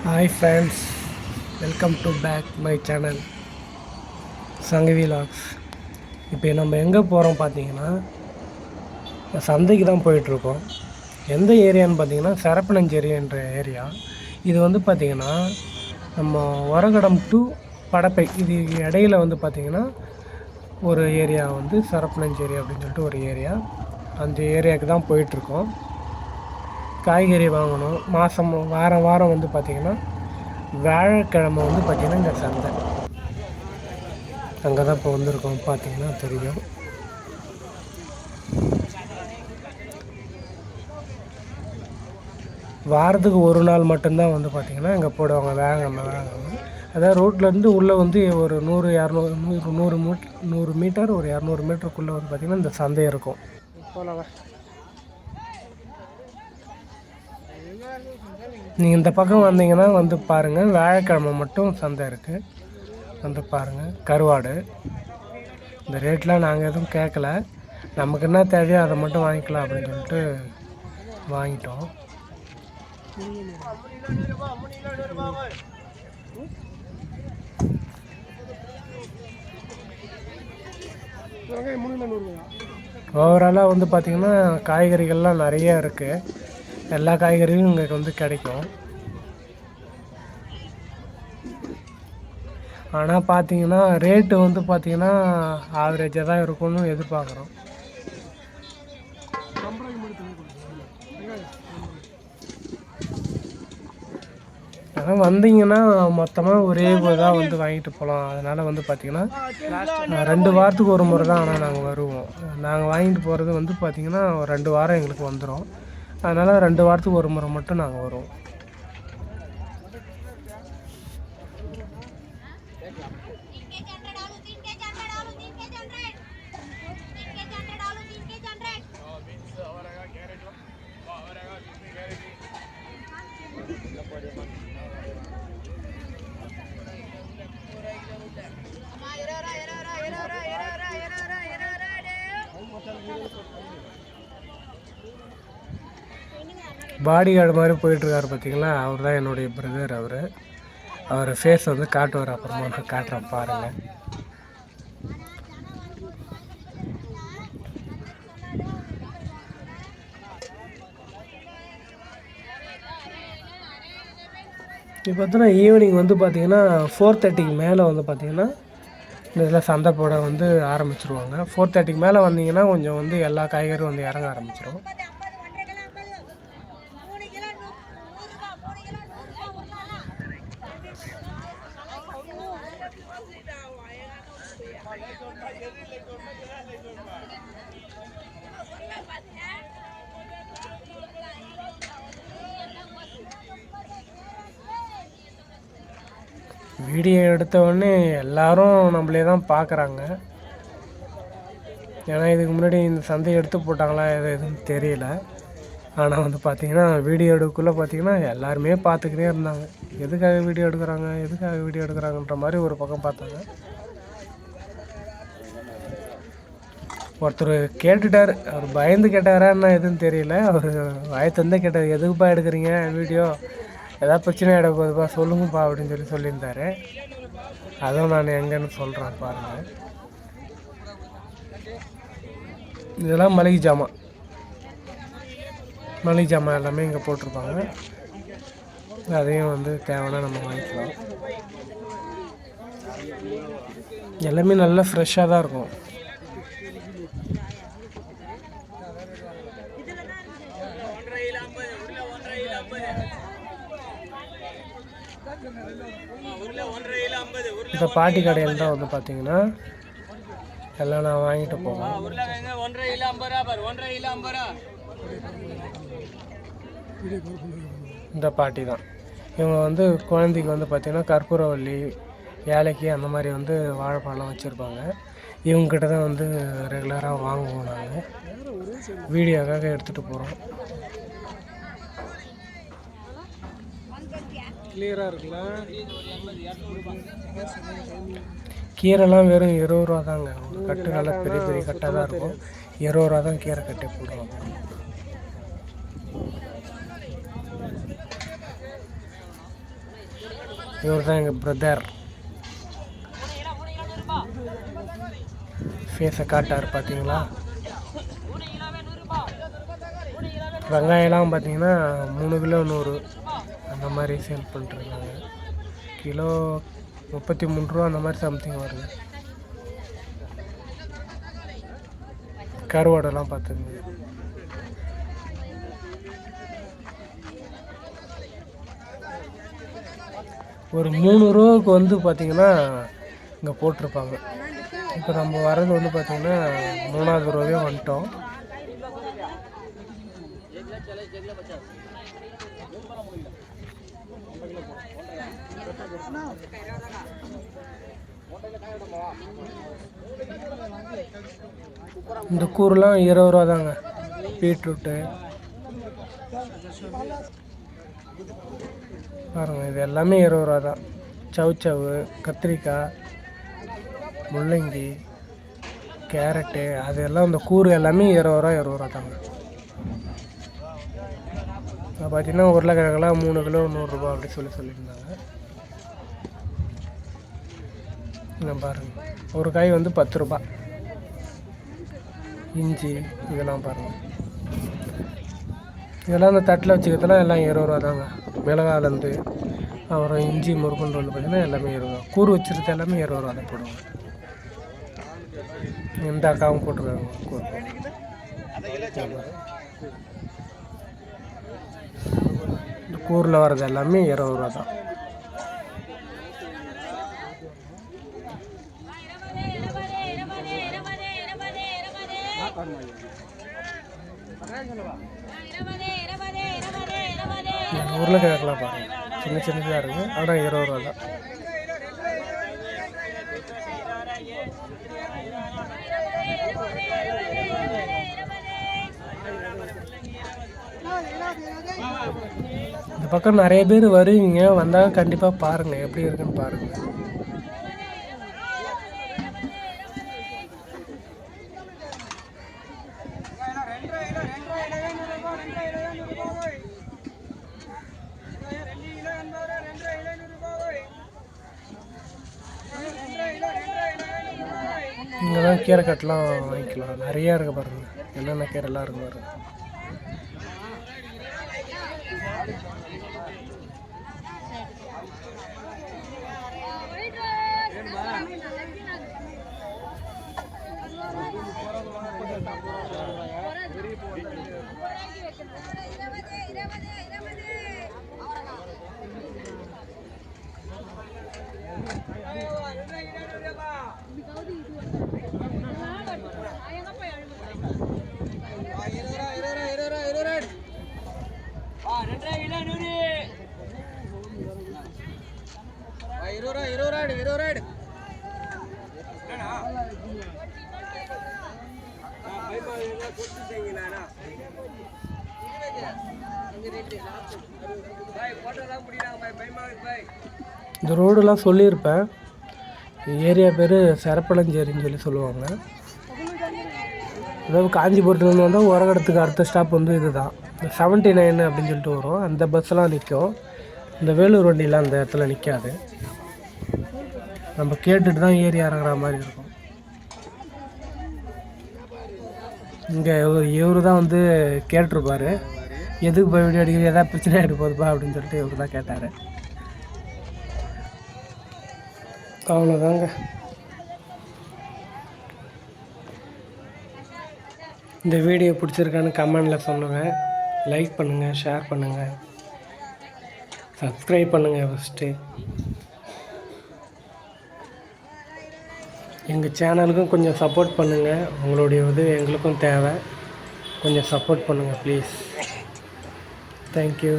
Hi friends, welcome to back my channel Sangavi Vlogs. இப்போ நம்ம எங்கே போகிறோம் பார்த்தீங்கன்னா, சந்தைக்கு தான் போயிட்டுருக்கோம். எந்த ஏரியான்னு பார்த்தீங்கன்னா சரப்பனஞ்சேரின்ற ஏரியா. இது வந்து பார்த்திங்கன்னா நம்ம ஒரகடம் டு படப்பை இது இடையில வந்து பார்த்திங்கன்னா ஒரு ஏரியா வந்து சரப்பனஞ்சேரி அப்படின்னு சொல்லிட்டு ஒரு ஏரியா. அந்த ஏரியாவுக்கு தான் போயிட்டுருக்கோம். காய்கறி வாங்கணும். வாரம் வாரம் வந்து பார்த்திங்கன்னா வியாழக்கிழமை வந்து பார்த்திங்கன்னா இந்த சந்தை அங்கே தான் இப்போ வந்திருக்கோம். பார்த்திங்கன்னா தெரியும். வாரத்துக்கு ஒரு நாள் மட்டும்தான் வந்து பார்த்திங்கன்னா இங்கே போடுவாங்க. வேளாங்கண்ணை அதாவது ரோட்லேருந்து உள்ளே வந்து ஒரு 100 மீட்டர் ஒரு 200 மீட்டருக்குள்ளே வந்து பார்த்திங்கன்னா இந்த சந்தை இருக்கும். நீங்கள் இந்த பக்கம் வந்தீங்கன்னா வந்து பாருங்கள், வியாழக்கிழமை மட்டும் சந்தை இருக்குது. வந்து பாருங்கள். கருவாடு இந்த ரேட்லாம் நாங்கள் எதுவும் கேட்கல, நமக்கு என்ன தேவையோ அதை மட்டும் வாங்கிக்கலாம் அப்படின்னு சொல்லிட்டு வாங்கிட்டோம். ஓவராலாக வந்து பார்த்திங்கன்னா காய்கறிகள்லாம் நிறையா இருக்குது. எல்லா காய்கறியும் இங்கே வந்து கிடைக்கும். ஆனால் பார்த்தீங்கன்னா ரேட்டு வந்து பார்த்திங்கன்னா ஆவரேஜாக தான் இருக்கும்னு எதிர்பார்க்குறோம். ஆனால் வந்தீங்கன்னா மொத்தமாக ஒரே தான் வந்து வாங்கிட்டு போகலாம். அதனால் வந்து பார்த்திங்கன்னா 2 வாரத்துக்கு ஒரு முறை தான் ஆனால் நாங்கள் வருவோம். நாங்கள் வாங்கிட்டு போகிறது வந்து பார்த்திங்கன்னா 2 வாரம் எங்களுக்கு வந்துடும். அதனால் 2 வாரத்துக்கு ஒரு முறை மட்டும் நாங்கள் வருவோம். பாடி கார்டு மாதிரி போயிட்டுருக்காரு பார்த்தீங்களா, அவர் தான் என்னுடைய பிரதர். அவர் ஃபேஸ் வந்து காட்டுவார், அப்புறமா நான் காட்டுறேன் பாருங்கள். இப்போ பார்த்தீங்கன்னா ஈவினிங் வந்து பார்த்திங்கன்னா 4:30க்கு மேலே வந்து பார்த்திங்கன்னா இதில் சந்தை போட வந்து ஆரம்பிச்சிருவாங்க. 4:30க்கு மேலே வந்தீங்கன்னா கொஞ்சம் வந்து எல்லா காய்கறியும் வந்து இறங்க ஆரம்பிச்சிடும். வீடியோ எடுத்தவுடனே எல்லோரும் நம்மளே தான் பார்க்குறாங்க. ஏன்னா இதுக்கு முன்னாடி இந்த சந்தை எடுத்து போட்டாங்களா எதுன்னு தெரியல. ஆனால் வந்து பார்த்திங்கன்னா வீடியோ எடுக்கக்குள்ளே பார்த்திங்கன்னா எல்லாருமே பார்த்துக்கிட்டே இருந்தாங்க. எதுக்காக வீடியோ எடுக்கிறாங்கன்ற மாதிரி ஒரு பக்கம் பார்த்தாங்க. ஒருத்தர் கேட்டுட்டார், அவர் பயந்து கேட்டாரான்னு எதுன்னு தெரியல. அவர் வாயத்தந்தே கேட்டார், எதுக்குப்பா எடுக்கிறீங்க வீடியோ, ஏதாவது பிரச்சனை ஆகிட போகுதுப்பா சொல்லுங்கப்பா அப்படின்னு சொல்லியிருந்தார். அதுவும் நான் எங்கன்னு சொல்கிறேன் பாருங்கள். இதெல்லாம் மளிகை ஜாமான் எல்லாமே இங்கே போட்டிருப்பாங்க. அதையும் வந்து தேவைன்னா நம்ம வாங்கிக்கலாம். எல்லாமே நல்லா ஃப்ரெஷ்ஷாக தான் இருக்கும். இந்த பாட்டி கடையில் தான் வந்து பார்த்திங்கன்னா எல்லாம் நான் வாங்கிட்டு போவேன். இந்த பாட்டி தான் இவங்க வந்து குழந்தைக்கு வந்து பார்த்திங்கன்னா கற்பூரவள்ளி, ஏலக்கி அந்த மாதிரி வந்து வாழைப்பழம் வச்சுருப்பாங்க. இவங்ககிட்ட தான் வந்து ரெகுலராக வாங்குவோம். நாங்கள் வீடியோக்காக எடுத்துகிட்டு போகிறோம். கிளியராக இருக்குல்ல. கீரைலாம் வெறும் 20 ரூபா தாங்க. கட்டு நல்லா பெரிய பெரிய கட்டாக தான் இருக்கும். 20 ரூபா தான் கீரை கட்டி போடுவாங்க. இவர் தான் எங்கள் பிரதர். ஃபேஸை காட்டார் பார்த்தீங்களா. வெங்காயம்லாம் பார்த்தீங்கன்னா 3 கிலோ 100 அந்த மாதிரி சேல் பண்ணிட்டுருக்காங்க. கிலோ 33 ரூபா அந்த மாதிரி சம்திங் வருது. கருவாடெல்லாம் பார்த்துங்க. ஒரு 3 ரூபாவுக்கு வந்து பார்த்திங்கன்னா இங்கே போட்டிருப்பாங்க. இப்போ நம்ம வர்றது வந்து பார்த்திங்கன்னா 3வது ரூபாவே வந்துட்டோம். இந்த கூறுலாம் 20 ரூபா தாங்க. பீட்ரூட்டு பாருங்கள், இது எல்லாமே 20 ரூபா தான். சவுச்சவு, கத்திரிக்காய், முள்ளங்கி, கேரட்டு, அது எல்லாம் இந்த கூறு எல்லாமே 20 ரூபா தாங்க. பார்த்தீங்கன்னா உருளைக்கிழங்குலாம் 3 கிலோ 100 ரூபா அப்படி சொல்லியிருந்தாங்க. நான் பாருங்கள், ஒரு காய் வந்து 10 ரூபா. இஞ்சி இதெல்லாம் பாருங்கள், இதெல்லாம் அந்த தட்டில் வச்சுக்கிறதுலாம் எல்லாம் 20 ரூபா தாங்க. மிளகாலேருந்து அப்புறம் இஞ்சி முருகன்று வந்து பார்த்திங்கன்னா எல்லாமே 20 ரூபா. கூறு வச்சுருக்க எல்லாமே 20 ரூபா தான் போடுவாங்க. எந்த அக்காவும் போட்டுருக்காங்க கூறு. இந்த கூரில் வர்றது எல்லாமே 20 ரூபா தான். உருளைக்கிழங்குலாம் பாருங்கள், சின்ன சின்னதாக இருக்குது, ஆனால் 20 ரூபா தான். இந்த பக்கம் நிறைய பேர் வருவீங்க, வந்தால் கண்டிப்பாக பாருங்கள் எப்படி இருக்குன்னு பாருங்கள். இங்கே தான் கீரை கட்டெலாம் வாங்கிக்கலாம், நிறையா இருக்குது பாருங்கள். என்னென்ன கீரைலாம் இருக்குது பாருங்கள். இந்த ரோடெல்லாம் சொல்லியிருப்பேன். ஏரியா பேர் சரப்பளஞ்சேரின்னு சொல்லுவாங்க. அதாவது காஞ்சிபுரத்துலேருந்து வந்தால் உரகடத்துக்கு அடுத்த ஸ்டாப் வந்து இது தான். 79 அப்படின்னு சொல்லிட்டு வரும். அந்த பஸ்ஸெலாம் நிற்கும். இந்த வேலூர் வண்டியெலாம் அந்த இடத்துல நிற்காது. நம்ம கேட்டுட்டு தான் ஏறி இறங்குற மாதிரி இருக்கும். இங்கே இவர் தான் வந்து கேட்டிருப்பார், எதுக்கு போய் வீடியோ அடிக்கிறது, எதாவது பிரச்சனை ஆகிட்டு போகுதுப்பா அப்படின்னு சொல்லிட்டு இவர் தான் கேட்டார். அவ்வளோதாங்க. இந்த வீடியோ பிடிச்சிருக்கான்னு கமெண்டில் சொல்லுங்கள். லைக் பண்ணுங்கள், ஷேர் பண்ணுங்கள், சப்ஸ்கிரைப் பண்ணுங்கள். ஃபஸ்ட்டு எங்கள் சேனலுக்கும் கொஞ்சம் சப்போர்ட் பண்ணுங்கள். உங்களுடைய உதவி எங்களுக்கும் தேவை. கொஞ்சம் சப்போர்ட் பண்ணுங்கள் ப்ளீஸ். தேங்க்யூ.